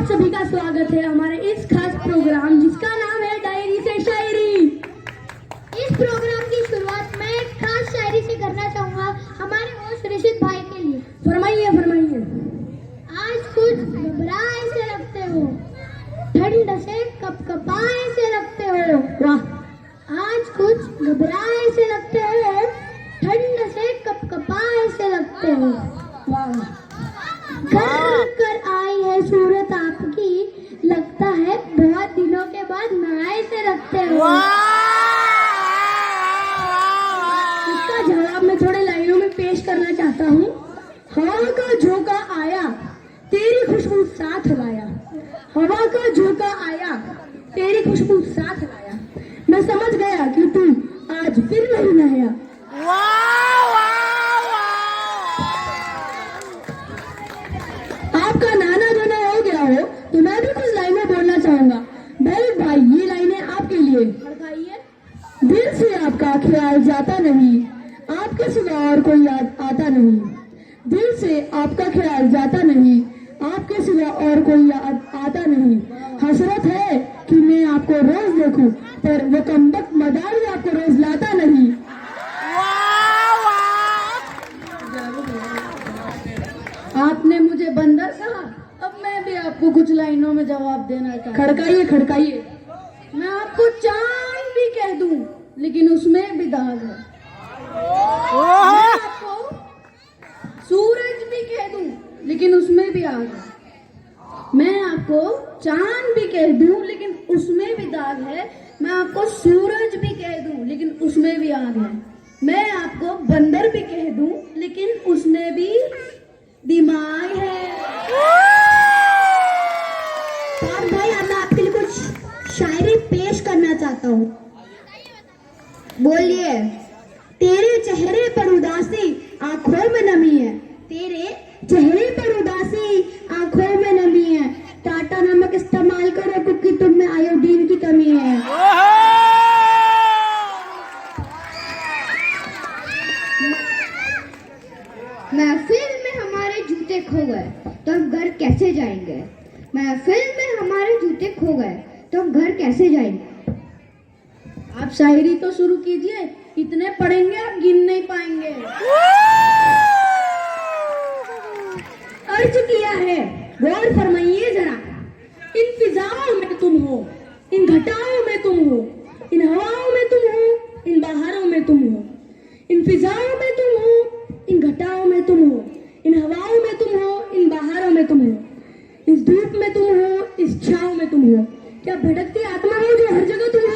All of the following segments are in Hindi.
सभी का स्वागत है हमारे इस खास प्रोग्राम जिसका नाम है डायरी से शायरी। इस प्रोग्राम की शुरुआत मैं एक खास शायरी से करना चाहूंगा हमारे होस्ट ऋषित भाई के लिए। फरमाइए फरमाइए। आज कुछ घबराए से लगते हो, ठंड से कपकपाए से लगते हो। वाह। आज कुछ घबराए से लगते हो, ठंड से कपकपाए से लगते हो। वाह। घर कर आई है सूरत आपकी, लगता है बहुत दिनों के बाद नहाए से लगते हो। इसका जवाब मैं थोड़े लाइनों में पेश करना चाहता हूँ। हवा का झोंका आया, तेरी खुशबू साथ लाया। हवा का झोंका आया, तेरी खुशबू साथ लाया। मैं समझ गया कि तू आज फिर नहीं नहाया। आपका नाना जाना हो गया हो तो मैं भी कुछ लाइनें बोलना चाहूंगा। भाई ये लाइनें आपके लिए। दिल से आपका ख्याल जाता नहीं, आपके सिवा और कोई याद आता नहीं। दिल से आपका ख्याल जाता नहीं, आपके सिवा और कोई याद आता नहीं। हसरत है कि मैं आपको रोज देखूं, पर वो कमबख्त मदार आपको रोज लाता नहीं। आपने मुझे बंदर कहा, अब मैं भी आपको कुछ लाइनों में जवाब देना चाहता हूं। खड़काइए खड़काइए। मैं आपको चांद भी कह दूं, लेकिन उसमें भी दाग है। मैं आपको सूरज भी कह दूं, लेकिन उसमें भी आग है। मैं आपको चांद भी कह दूं, लेकिन उसमें भी दाग है। मैं आपको सूरज भी कह दूं, लेकिन उसमें भी आग है। मैं आपको बंदर भी कह दूं, लेकिन उसमें भी दिमाग है। भाई मैं आपके लिए कुछ शायरी पेश करना चाहता हूँ। बोलिए। तेरे चेहरे पर उदासी, आंखों में नमी है। तेरे चेहरे पर उदासी, आंखों में नमी है। टाटा नमक इस्तेमाल करो क्योंकि तुम में आयोडीन की कमी है। महफिल में हमारे जूते खो गए तो हम घर कैसे जाएंगे। महफिल में हमारे जूते खो गए तो हम घर कैसे जाएंगे। आप शायरी तो शुरू कीजिए, इतने पढ़ेंगे आप गिन नहीं पाएंगे। अर्ज किया है, गौर फरमाइए जरा। इन फिजाओं में तुम हो, इन घटाओं में तुम हो, इन हवाओं में तुम हो, इन बहारों में तुम हो। इन फिजाओं में तुम हो, इन घटाओं में तुम हो, इन हवाओं में तुम हो, इन बहारों में तुम हो। इस धूप में तुम हो, इस छांव में तुम हो। क्या भटकती आत्मा हो जो हर जगह तुम हो।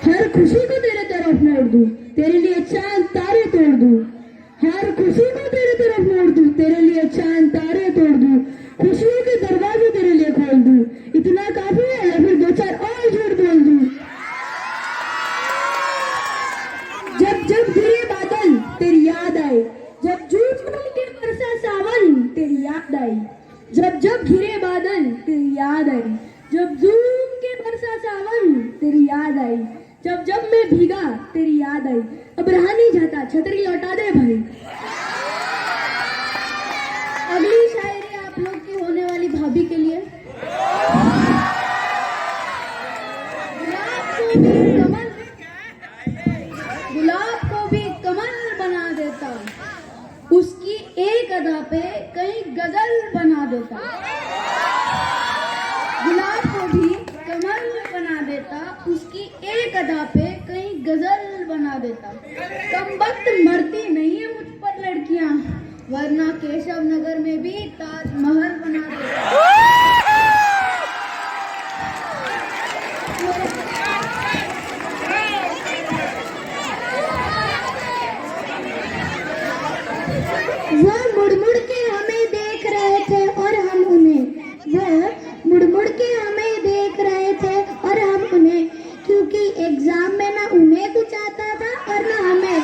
हर खुशी को तेरे तरफ मोड़ दूं, तेरे लिए चांद तारे तोड़ दूं। हर खुशी को तेरे तरफ मोड़ दूं, तेरे लिए चांद तारे तोड़ दूं। खुशियों के दरवाजे तेरे लिए खोल दूं। इतना काफी है या फिर दो चार और झूठ बोल दूं। जब जब गिरे बादल तेरी याद आए, जब झूठ बन के बरसा सावन तेरी याद आई। जब जब घिरे बादल तेरी याद आई, जब झूम के बरसा सावन तेरी याद आई। जब जब मैं भीगा तेरी याद आई। अब रहा नहीं जाता, छतरी लौटा दे भाई। अगली शायरी आप लोग की होने वाली भाभी के लिए। गुलाब को भी कमल बना देता, उसकी एक अदा पे कहीं गजल बना देता। गुलाब को भी कमल बना देता, उसकी एक अदा पे कहीं गजल बना देता। कमबख्त मरती नहीं है मुझ पर लड़कियां, वरना केशव नगर में भी ताजमहल बना देता। वो मुड़ मुड़ के हमें देख रहे थे और हम उन्हें। वो मुड़ मुड़ के हमें देख रहे थे और हम उन्हें, क्योंकि एग्जाम में ना उन्हें कुछ आता था और ना हमें।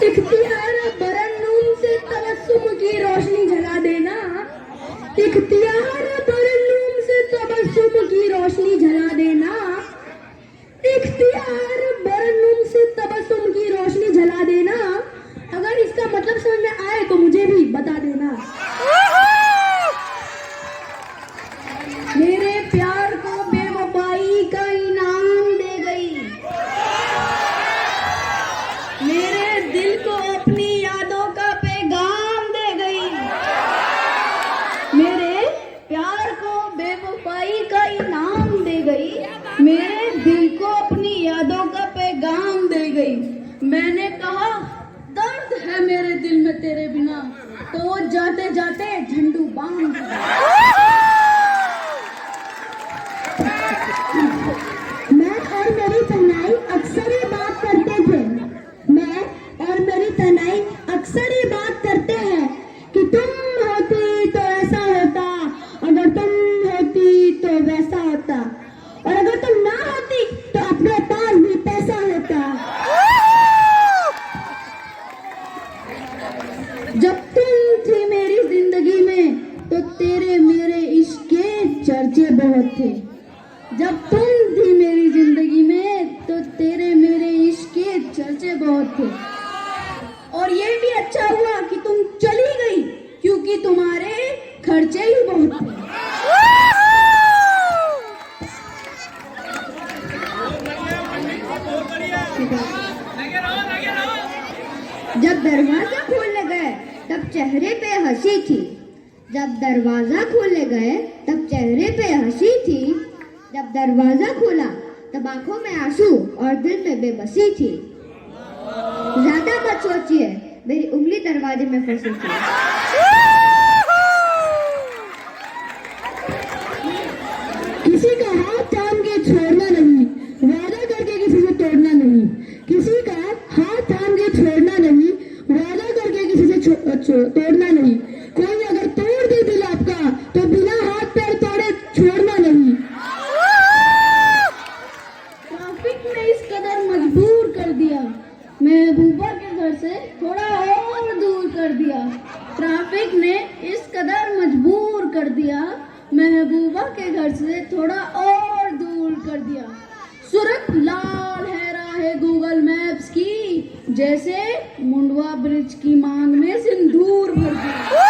इख्तियार बरन्नुम से तबस्सुम की रोशनी जला देना। इख्तियार बरन्नुम से तबस्सुम की रोशनी जला देना। इख्तियार बरन्नुम से तबस्सुम की रोशनी जला बता देना। अगर इसका मतलब समझ में आए तो मुझे भी बता देना। मेरे प्यार को बेवफाई का इनाम दे गई, मेरे दिल को अपनी यादों का पैगाम दे गई। मेरे प्यार को बेवफाई का इनाम दे गई, मेरे दिल को अपनी यादों का पैगाम दे गई। मैंने कहा दर्द है मेरे दिल में तेरे बिना, तो वो जाते जाते झंडू बांध दिया। मैं और मेरी तन्हाई अक्सर ये बात करते थे, मैं और मेरी तन्हाई अक्सर ये बात करते हैं कि तुम होती तो ऐसा होता, अगर तुम होती तो वैसा होता, और अगर तुम ना होती तो अपने पास भी पैसा होता। जब तुम थी मेरी जिंदगी में तो तेरे मेरे इश्क के चर्चे बहुत थे। जब तुम थी मेरी जिंदगी में तो तेरे मेरे इश्क के चर्चे बहुत थे। और ये भी अच्छा हुआ कि तुम चली गई, क्योंकि तुम्हारे खर्चे ही बहुत थे। जब दरवाजा खोलने गए तब चेहरे पे हंसी थी, जब दरवाजा खोलने गए तब चेहरे पे हंसी थी, जब दरवाजा खोला तब आंखों में आंसू और दिल में बेबसी थी। ज्यादा मत सोचिए, मेरी उंगली दरवाजे में फंसी थी। किसी का हाथ थाम के छोड़ना नहीं, वादा करके किसी से तोड़ना नहीं। किसी का हाथ थाम के छोड़ना नहीं, वादा करके किसी से तोड़ना नहीं। कोई अगर तोड़ दे दिल आपका तो बिना हाथ पैर तोड़े छोड़ना नहीं। ट्रैफिक ने इस कदर मजबूर कर दिया, महबूबा के घर से थोड़ा और दूर कर दिया। ट्रैफिक ने इस कदर मजबूर कर दिया, महबूबा के घर से थोड़ा और दूर कर दिया। सूरत लाल है राह गूगल मैप्स की, जैसे मुंडवा ब्रिज की मांग में सिंदूर भर दिया।